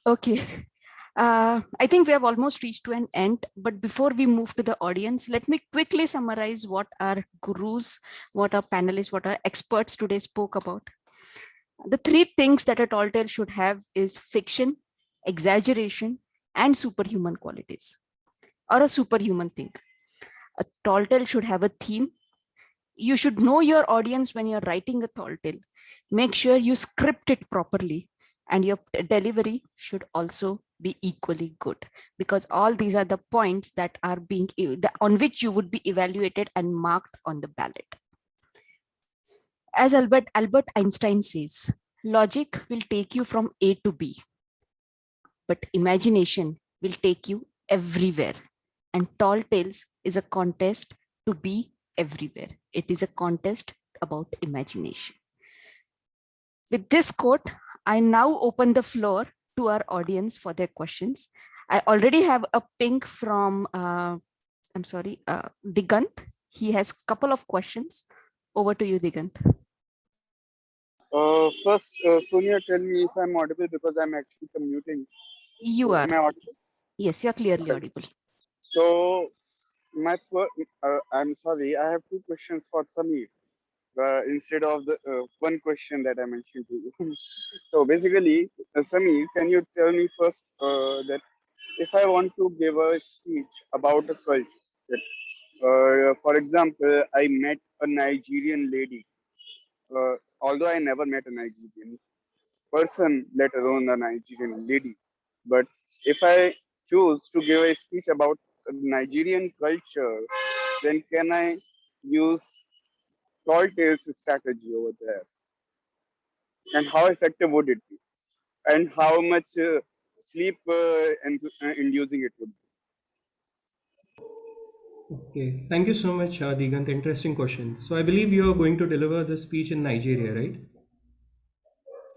S2: Okay. I think we have almost reached to an end, but before we move to the audience, let me quickly summarize what our gurus, what our panelists, what our experts today spoke about. The three things that a tall tale should have is fiction, exaggeration, and superhuman qualities, or a superhuman thing. A tall tale should have a theme. You should know your audience when you're writing a tall tale. Make sure you script it properly, and your delivery should also be equally good, because all these are the points that are being on which you would be evaluated and marked on the ballot. As Albert Einstein says, logic will take you from A to B, but imagination will take you everywhere. And Tall Tales is a contest to be everywhere. It is a contest about imagination. With this quote, I now open the floor to our audience for their questions. I already have a ping from, Digant. He has a couple of questions. Over to you, Digant.
S6: First, Sonia, tell me if I'm audible, because I'm actually commuting.
S2: You are.
S6: Am I audible?
S2: Yes, you're clearly audible.
S6: So, I'm sorry, I have two questions for Sameer. Instead of the one question that I mentioned to you. So basically, Sameer, can you tell me first that if I want to give a speech about a culture, that, for example, I met a Nigerian lady, although I never met a Nigerian person, let alone a Nigerian lady. But if I choose to give a speech about Nigerian culture, then can I use Tall Tales strategy over there? And how effective would it be? And how much sleep inducing it would be?
S3: Okay, thank you so much, Digant. Interesting question. So I believe you are going to deliver the speech in Nigeria, right?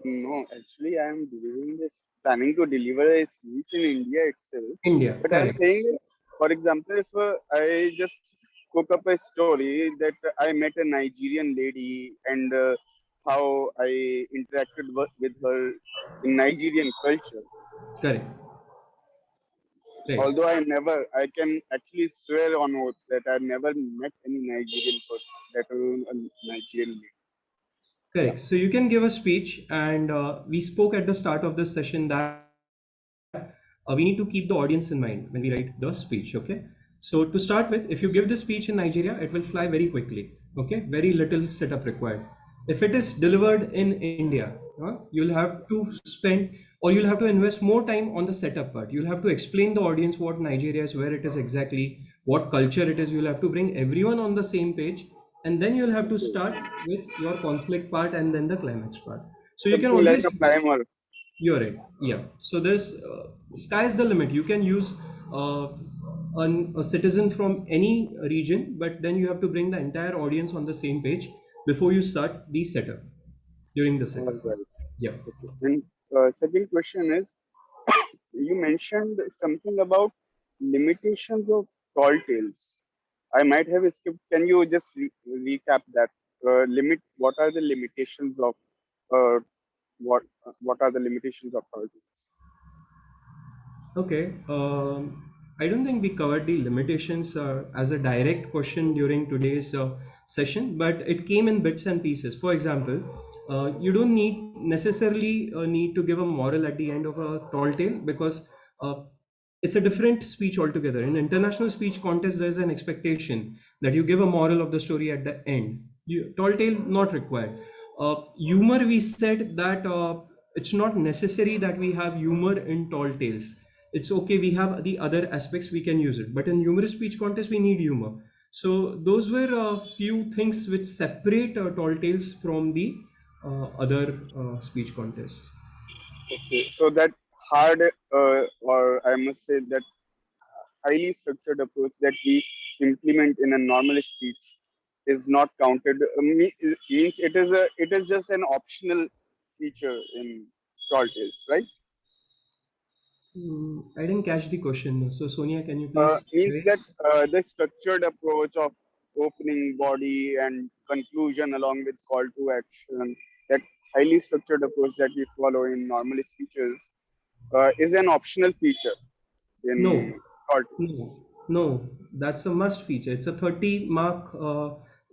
S6: No, actually, I am planning to deliver a speech in India itself.
S3: India,
S6: but
S3: correct.
S6: I'm saying, for example, if I just cook up a story that I met a Nigerian lady and how I interacted with her in Nigerian culture.
S3: Correct. Right.
S6: Although I can actually swear on oath that I never met any Nigerian person, let alone a Nigerian lady.
S3: Correct. So you can give a speech, and we spoke at the start of this session that we need to keep the audience in mind when we write the speech. Okay. So to start with, if you give the speech in Nigeria, it will fly very quickly. Okay. Very little setup required. If it is delivered in India, you'll have to spend, or you'll have to invest more time on the setup part. You'll have to explain the audience what Nigeria is, where it is exactly, what culture it is. You'll have to bring everyone on the same page, and then you'll have to start with your conflict part and then the climax part. So you can always,
S6: like a primer.
S3: You're right. Yeah. So there's sky's the limit. You can use uh, a citizen from any region, but then you have to bring the entire audience on the same page before you start the setup during the
S6: All
S3: setup.
S6: right.
S3: Yeah.
S6: Okay. And second question is, you mentioned something about limitations of tall tales. I might have skipped. Can you just recap that? What are the limitations of uh, what are the limitations of tall tales?
S3: Okay. I don't think we covered the limitations as a direct question during today's session, but it came in bits and pieces. For example, you don't necessarily need to give a moral at the end of a tall tale, because uh, it's a different speech altogether. In international speech contest, there's an expectation that you give a moral of the story at the end. Tall tale not required. Humor, we said that it's not necessary that we have humor in tall tales. It's okay, we have the other aspects, we can use it, but in humorous speech contest we need humor. So those were a few things which separate tall tales from the other speech contests.
S6: Okay. So that hard, or I must say that highly structured approach that we implement in a normal speech is not counted. Means it is just an optional feature in tall tales, right?
S3: I didn't catch the question, so Sonia, can you please
S6: Means that
S3: rephrase?
S6: the structured approach of opening body and conclusion along with call to action, that highly structured approach that we follow in normal speeches, is an optional feature in
S3: No,
S6: tall tales.
S3: no, no, that's a must feature. It's a 30 mark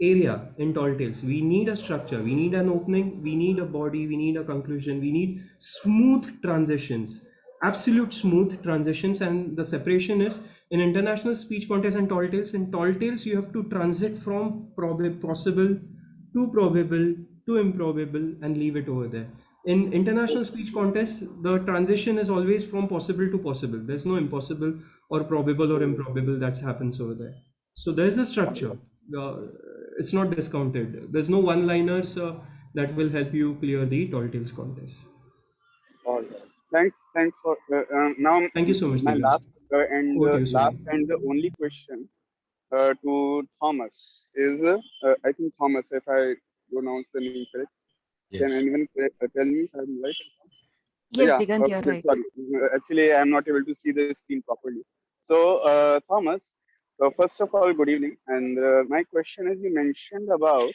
S3: area in Tall Tales. We need a structure, we need an opening, we need a body, we need a conclusion, we need smooth transitions, absolute smooth transitions. And the separation is in international speech contest and Tall Tales. In Tall Tales, you have to transit from possible to probable to improbable and leave it over there. In international speech contests, the transition is always from possible to possible. There's no impossible or probable or improbable that happens over there. So there's a structure. Uh, it's not discounted. There's no one-liners that will help you clear the tall tales contest.
S6: All right. Thanks for now.
S3: Thank you so much,
S6: My
S3: Digant. Over to you, Sonia.
S6: last and the only question to Thomas is, I think Thomas, if I pronounce the name correct, can
S4: Yes.
S6: anyone tell me if I'm right?
S2: Yes,
S6: Yeah.
S2: Digant, you're
S6: Okay.
S2: right.
S6: Sorry. Actually, I'm not able to see the screen properly. So, Thomas, first of all, good evening. And my question is, you mentioned about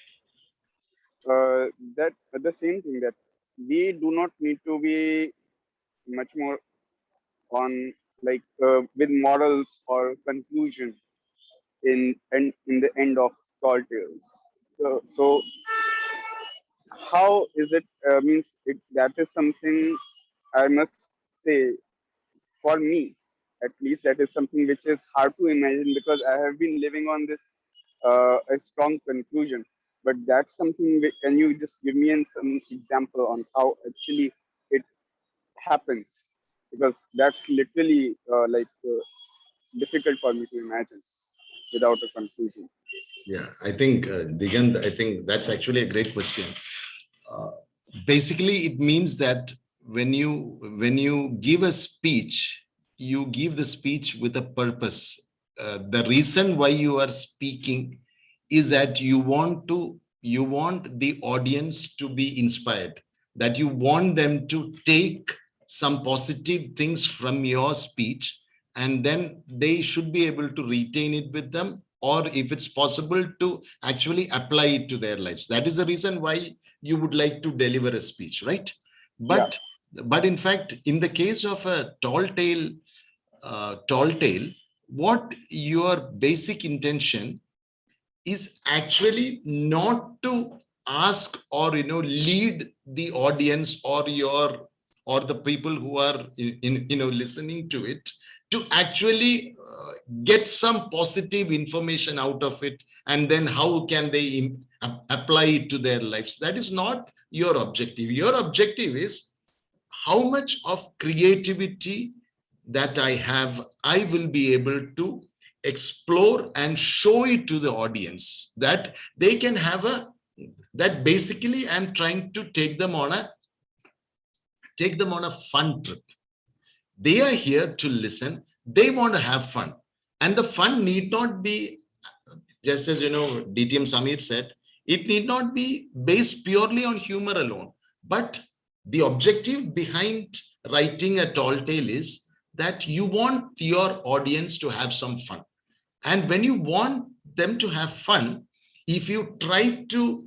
S6: that the same thing, that we do not need to be much more on like with morals or conclusion in the end of tall tales. So how is it, means it, that is something I must say, for me at least, that is something which is hard to imagine, because I have been living on this a strong conclusion. But that's something can you just give me some example on how actually it happens, because that's literally difficult for me to imagine without a conclusion.
S4: Yeah, I think, Digant, I think that's actually a great question. Uh, Basically, it means that when you give a speech, you give the speech with a purpose. The reason why you are speaking is that you want the audience to be inspired, that you want them to take some positive things from your speech, and then they should be able to retain it with them, or if it's possible to actually apply it to their lives. That is the reason why you would like to deliver a speech, right?
S6: Yeah.
S4: But in fact, in the case of a tall tale, what your basic intention is actually not to ask or lead the audience or the people who are listening to it to actually get some positive information out of it, and then how can they apply it to their lives. That is not your objective. Your objective is how much of creativity that I have, I will be able to explore and show it to the audience, that they can have that basically I'm trying to take them on take them on a fun trip. They are here to listen. They want to have fun. And the fun need not be, just as DTM Sameer said, it need not be based purely on humor alone. But the objective behind writing a tall tale is that you want your audience to have some fun. And when you want them to have fun, if you try to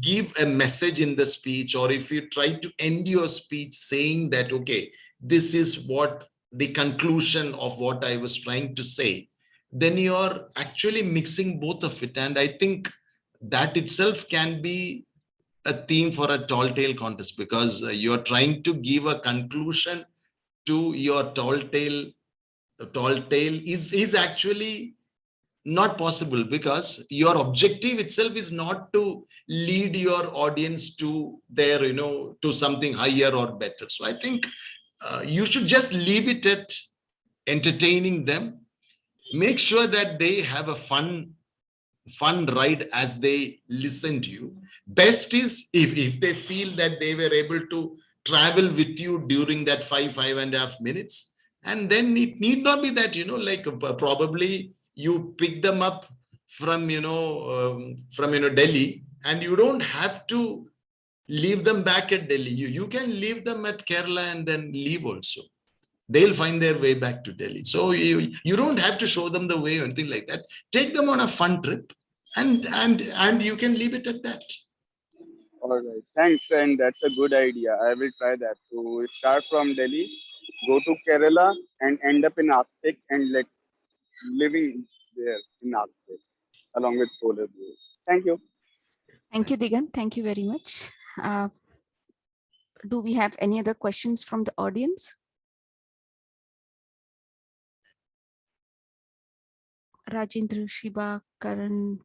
S4: give a message in the speech, or if you try to end your speech saying that, okay, this is what the conclusion of what I was trying to say, then you're actually mixing both of it. And I think that itself can be a theme for a tall tale contest, because you're trying to give a conclusion to your tall tale. Tall tale is actually not possible, because your objective itself is not to lead your audience to their, to something higher or better. So I think you should just leave it at entertaining them. Make sure that they have a fun ride as they listen to you. Best is if they feel that they were able to travel with you during that 5.5 minutes. And then it need not be that, like probably you pick them up from, Delhi, and you don't have to leave them back at Delhi. You can leave them at Kerala and then leave also. They'll find their way back to Delhi. So you don't have to show them the way or anything like that. Take them on a fun trip, and you can leave it at that.
S6: All right, thanks, and that's a good idea. I will try that. To start from Delhi, go to Kerala, and end up in Arctic, and like living there in Arctic along with polar bears. Thank you.
S2: Thank you, Digant. Thank you very much. Do we have any other questions from the audience? Rajendra, Shiba, Karan,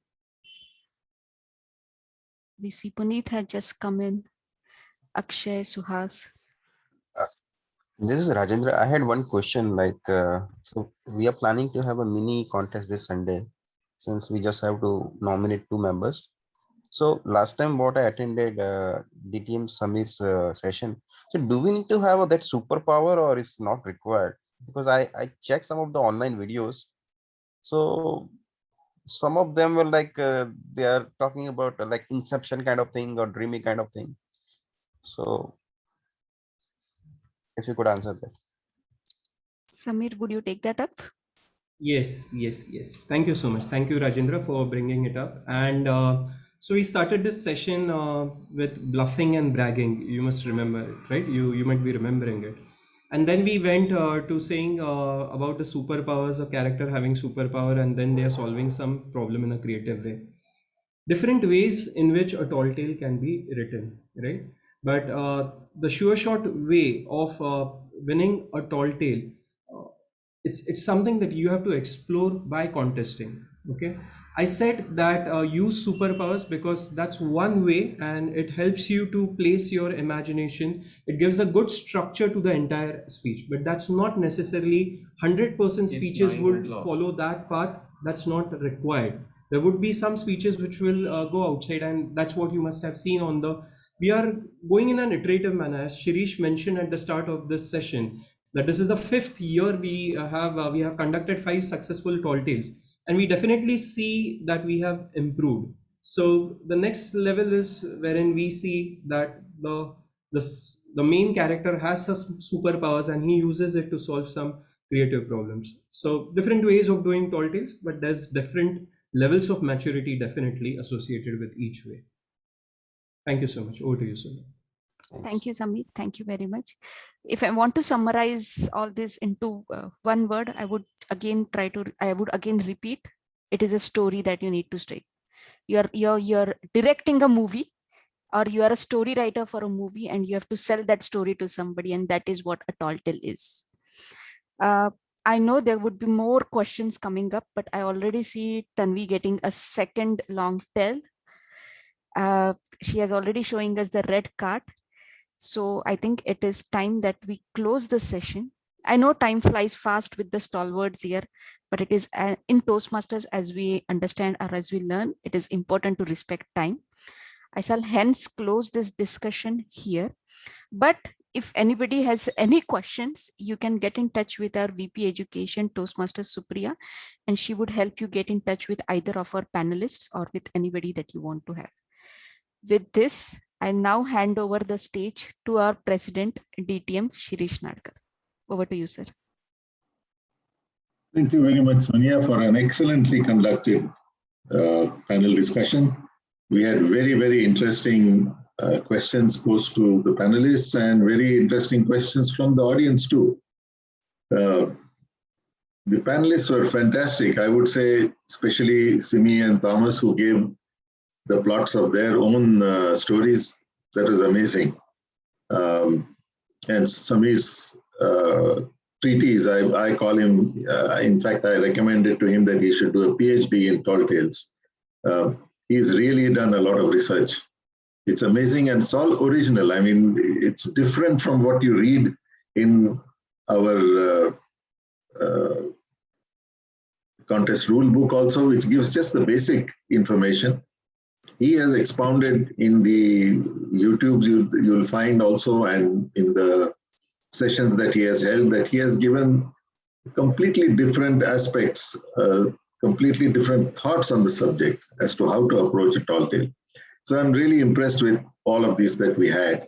S2: we see Puneet had just come in. Akshay, Suhas.
S7: This is Rajendra. I had one question. So we are planning to have a mini contest this Sunday, since we just have to nominate 2 members. So last time what I attended DTM Sameer's session. So do we need to have that superpower, or is not required? Because I checked some of the online videos. So some of them were like they are talking about like Inception kind of thing or dreamy kind of thing. So if you could answer that.
S2: Sameer, would you take that up?
S3: Yes. Thank you so much. Thank you, Rajendra, for bringing it up. And so we started this session with bluffing and bragging. You must remember it, right? You might be remembering it. And then we went to saying about the superpowers, a character having superpower, and then they are solving some problem in a creative way. Different ways in which a tall tale can be written, right? But the sure shot way of winning a tall tale, it's something that you have to explore by contesting. Okay, I said that use superpowers because that's one way, and it helps you to place your imagination. It gives a good structure to the entire speech, but that's not necessarily 100% speeches would follow that path. That's not required. There would be some speeches which will go outside, and that's what you must have seen on the. We are going in an iterative manner, as Shirish mentioned at the start of this session, that this is the 5th year we have conducted 5 successful tall tales, and we definitely see that we have improved. So the next level is wherein we see that the main character has some superpowers and he uses it to solve some creative problems. So different ways of doing tall tales, but there's different levels of maturity definitely associated with each way. Thank you so much. Over to you, Sonia.
S2: Thank you, Sameer. Thank you very much. If I want to summarize all this into one word, I would again repeat, it is a story that you need to stay. You're directing a movie, or you are a story writer for a movie, and you have to sell that story to somebody, and that is what a tall tale is. I know there would be more questions coming up, but I already see Tanvi getting a second long tale. She has already showing us the red card. So I think it is time that we close the session. I know time flies fast with the stalwarts here, but it is in Toastmasters, as we understand or as we learn, it is important to respect time. I shall hence close this discussion here. But if anybody has any questions, you can get in touch with our VP Education, Toastmasters Supriya, and she would help you get in touch with either of our panelists or with anybody that you want to have. With this, I now hand over the stage to our President, DTM, Shirish Nadkar. Over to you, sir.
S1: Thank you very much, Sonia, for an excellently conducted panel discussion. We had very, very interesting questions posed to the panelists and very interesting questions from the audience too. The panelists were fantastic. I would say, especially Simi and Thomas, who gave the plots of their own stories. That was amazing. And Sameer's treatise, I call him, in fact, I recommended to him that he should do a PhD in Tall Tales. He's really done a lot of research. It's amazing and it's all original. I mean, it's different from what you read in our contest rule book also, which gives just the basic information. He has expounded in the YouTubes you'll find also, and in the sessions that he has held, that he has given completely different aspects, completely different thoughts on the subject as to how to approach a tall tale. So I'm really impressed with all of these that we had.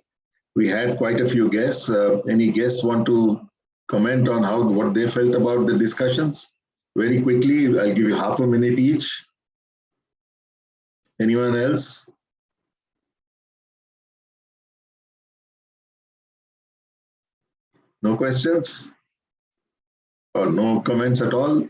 S1: We had quite a few guests. Any guests want to comment on what they felt about the discussions? Very quickly, I'll give you half a minute each. Anyone else? No questions? Or no comments at all?